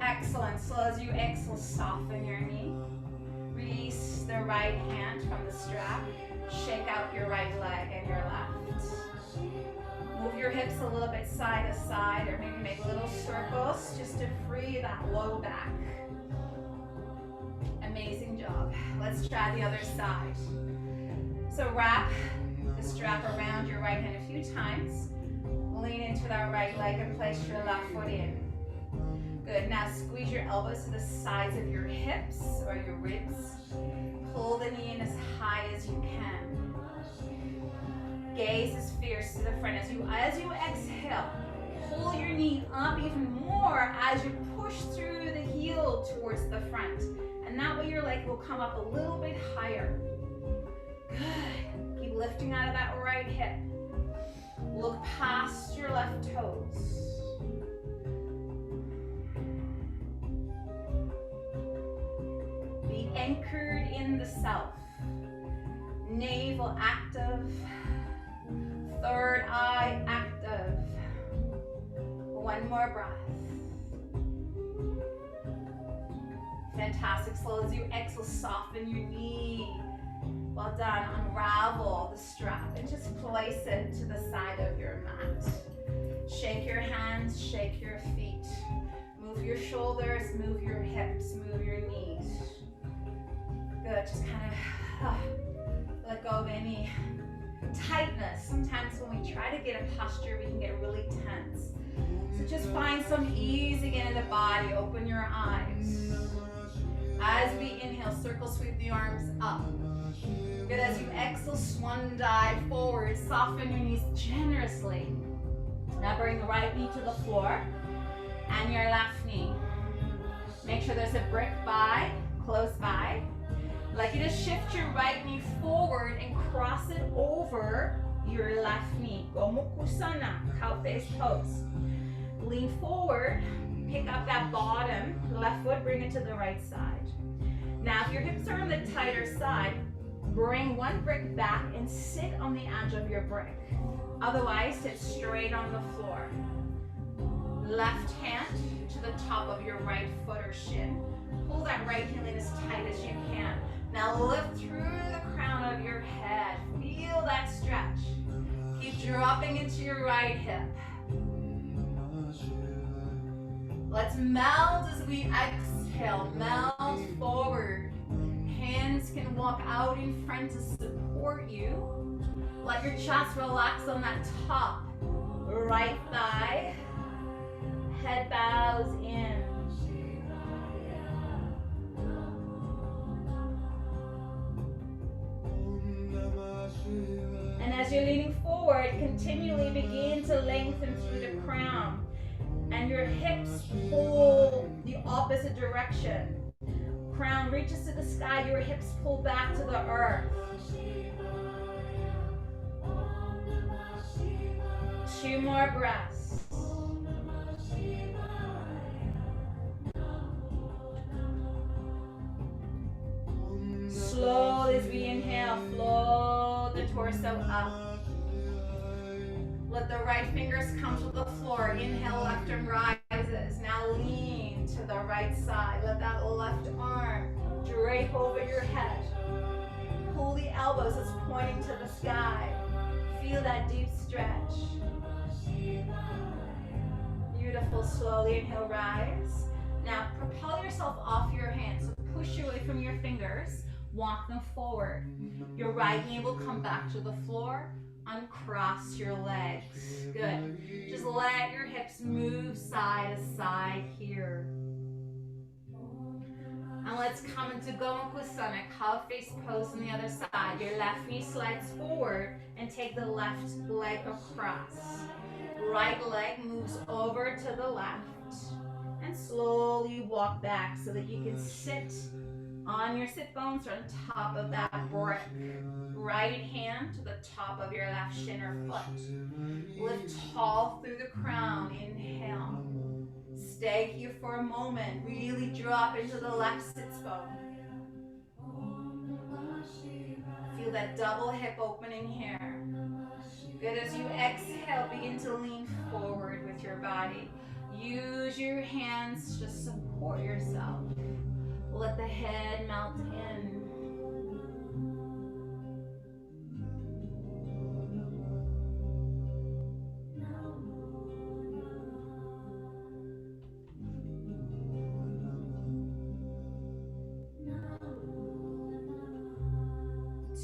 Excellent. So as you exhale, soften your knee. Release the right hand from the strap. Shake out your right leg and your left. Move your hips a little bit side to side, or maybe make little circles just to free that low back. Amazing job. Let's try the other side. So wrap the strap around your right hand a few times. Lean into that right leg and place your left foot in. Good. Now squeeze your elbows to the sides of your hips or your ribs. Pull the knee in as high as you can. Gaze is fierce to the front. As you exhale, pull your knee up even more as you push through the heel towards the front. And that way your leg will come up a little bit higher. Good. Keep lifting out of that right hip. Look past your left toes. Be anchored in the self. Navel active. Third eye active. One more breath. Fantastic. So as you exhale, soften your knee. Well done. Unravel the strap and just place it to the side of your mat. Shake your hands, shake your feet. Move your shoulders, move your hips, move your knees. Good. Just kind of let go of any tightness. Sometimes when we try to get a posture, we can get really tense. So just find some ease again in the body. Open your eyes. As we inhale, circle sweep the arms up. Good. As you exhale, swan dive forward. Soften your knees generously. Now bring the right knee to the floor and your left knee. Make sure there's a brick by, close by. I'd like you to shift your right knee forward and cross it over your left knee. Gomukusana, cow face pose. Lean forward, pick up that bottom left foot, bring it to the right side. Now if your hips are on the tighter side, bring one brick back and sit on the edge of your brick. Otherwise, sit straight on the floor. Left hand to the top of your right foot or shin. Pull that right heel in as tight as you can. Now lift through the crown of your head. Feel that stretch. Keep dropping into your right hip. Let's melt as we exhale. Melt forward. Hands can walk out in front to support you. Let your chest relax on that top right thigh. Head bows in. And as you're leaning forward, continually begin to lengthen through the crown. And your hips pull the opposite direction. Crown reaches to the sky, your hips pull back to the earth. 2 more breaths. Slowly as we inhale, float the torso up. Let the right fingers come to the floor. Inhale, left arm rises. Now lean to the right side. Let that left arm drape over your head. Pull the elbows as pointing to the sky. Feel that deep stretch. Beautiful. Slowly inhale, rise. Now propel yourself off your hands. So push away from your fingers. Walk them forward. Your right knee will come back to the floor. Uncross your legs. Good. Just let your hips move side to side here. And let's come into Gomukhusana, cow face pose on the other side. Your left knee slides forward and take the left leg across. Right leg moves over to the left. And slowly walk back so that you can sit on your sit bones or on top of that brick. Right hand to the top of your left shin or foot. Lift tall through the crown. Inhale. Stay here for a moment. Really drop into the left sits bone. Feel that double hip opening here. Good. As you exhale, begin to lean forward with your body. Use your hands to support yourself. Let the head melt in.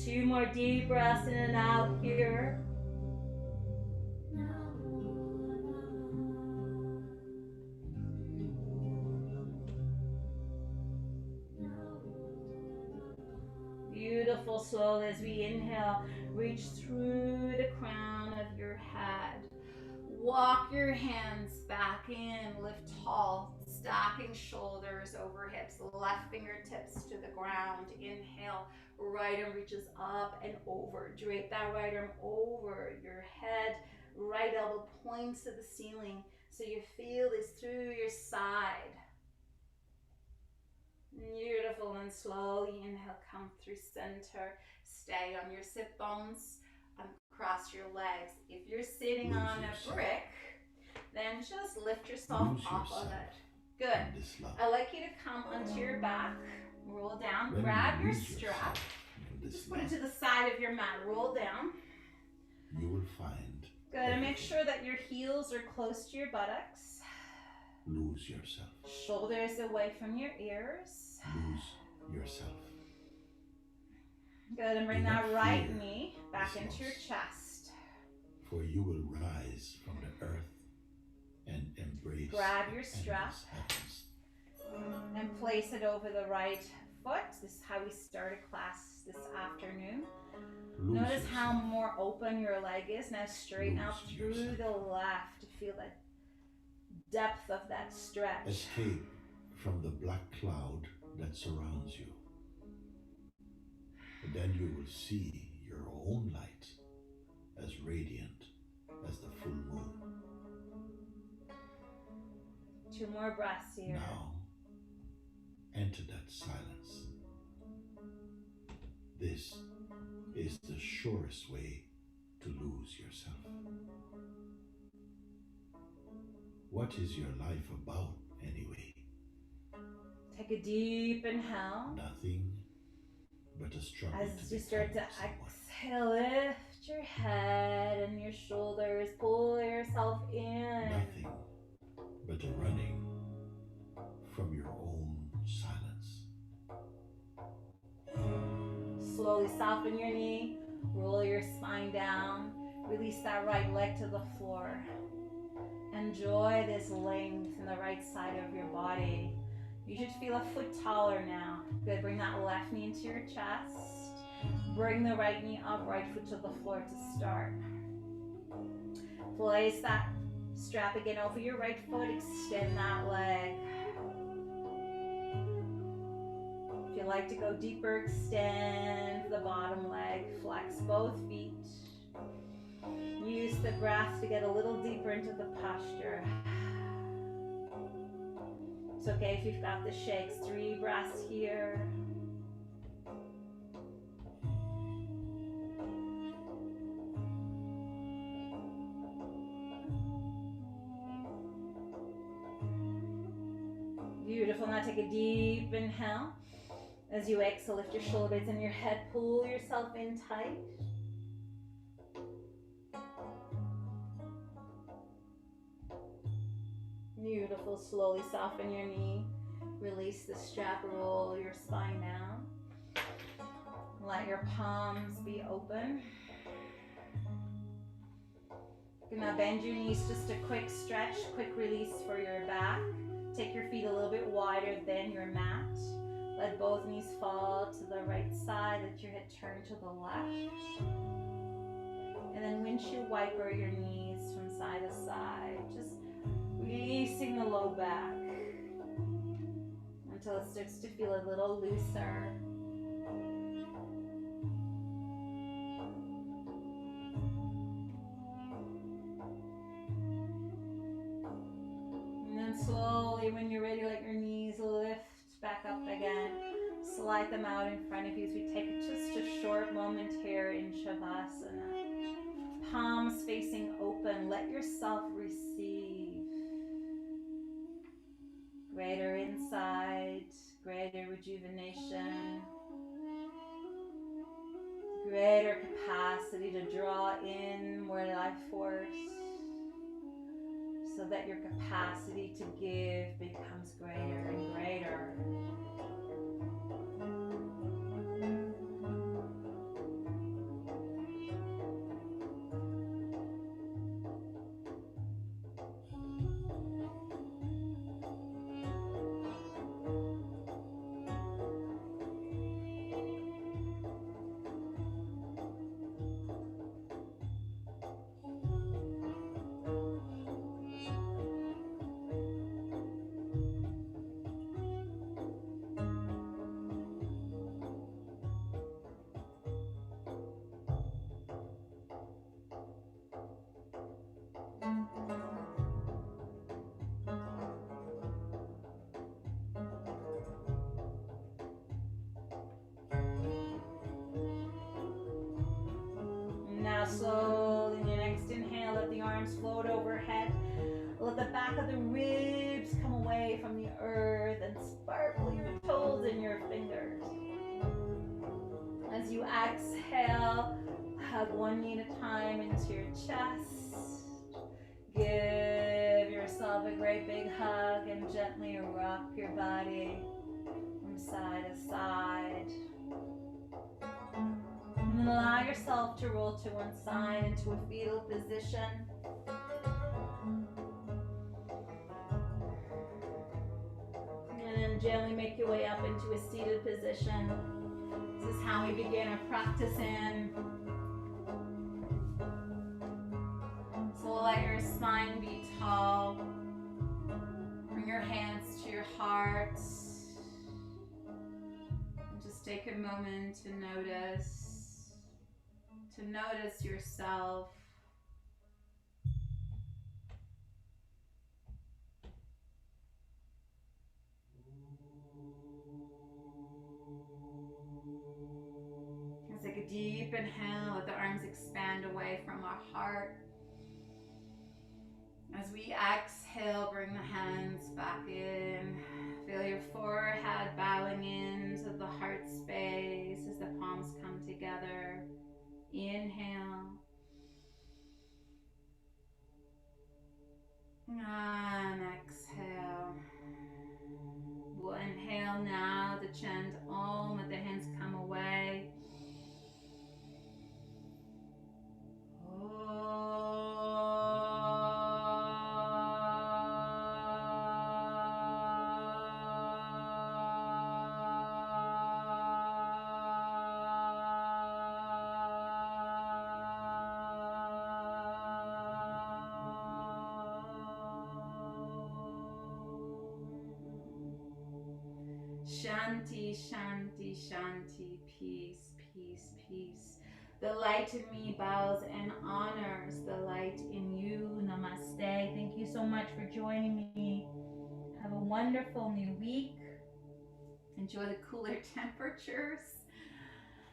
Two more deep breaths in and out here. Beautiful. Slowly as we inhale, reach through the crown of your head. Walk your hands back in, lift tall, stacking shoulders over hips, left fingertips to the ground. Inhale, right arm reaches up and over. Drape that right arm over your head. Right elbow points to the ceiling so you feel this through your side. Beautiful. And slowly inhale, come through center. Stay on your sit bones and cross your legs. If you're sitting on a brick, then just lift yourself off of it. Good. I'd like you to come onto your back, roll down, grab your strap, just put it to the side of your mat, roll down.
You will find.
Good, and make sure that your heels are close to your buttocks.
Lose yourself.
Shoulders away from your ears.
Lose yourself.
Good, and bring that right knee back into your chest.
For you will rise from the earth and embrace.
Grab your strap and place it over the right foot. This is how we started class this afternoon. Notice how more open your leg is. Now straighten out through the left to feel that depth of that stretch.
Escape from the black cloud that surrounds you. And then you will see your own light as radiant as the full moon.
2 more breaths here.
Now, enter that silence. This is the surest way to lose yourself. What is your life about anyway?
Take a deep inhale.
Nothing but a struggle.
As you start to exhale, lift your head and your shoulders, pull yourself in.
Nothing but a running from your own silence.
slowly soften your knee, roll your spine down, release that right leg to the floor. Enjoy this length in the right side of your body. You should feel a foot taller now. Good, bring that left knee into your chest. Bring the right knee up, right foot to the floor to start. Place that strap again over your right foot, extend that leg. If you like to go deeper, extend the bottom leg, flex both feet. Use the breath to get a little deeper into the posture. It's okay if you've got the shakes. 3 breaths here. Beautiful. Now take a deep inhale. As you exhale, lift your shoulder blades and your head. Pull yourself in tight. Beautiful. Slowly soften your knee. Release the strap. Roll your spine down. Let your palms be open. Now bend your knees, just a quick stretch, quick release for your back. Take your feet a little bit wider than your mat. Let both knees fall to the right side, let your head turn to the left. And then windshield wiper your knees from side to side, just releasing the low back until it starts to feel a little looser. And then slowly, when you're ready, let your knees lift back up again. Slide them out in front of you as we take just a short moment here in Shavasana. Palms facing open. Let yourself receive. Greater insight, greater rejuvenation, greater capacity to draw in more life force, so that your capacity to give becomes greater and greater. Now slowly, in your next inhale, let the arms float overhead. Let the back of the ribs come away from the earth and sparkle your toes and your fingers. As you exhale, hug one knee at a time into your chest. Give yourself a great big hug and gently rock your body from side to side. And then allow yourself to roll to one side into a fetal position. And then gently make your way up into a seated position. This is how we begin our practice in. So let your spine be tall. Bring your hands to your heart. And just take a moment to notice yourself. Let's take a deep inhale, let the arms expand away from our heart. As we exhale, bring the hands back in. Feel your forehead bowing into the heart space as the palms come together. Inhale. And exhale. We'll inhale now to chant Om, let the hands come away. Shanti, shanti, shanti. Peace, peace, peace. The light in me bows and honors the light in you. Namaste. Thank you so much for joining me. Have a wonderful new week. Enjoy the cooler temperatures.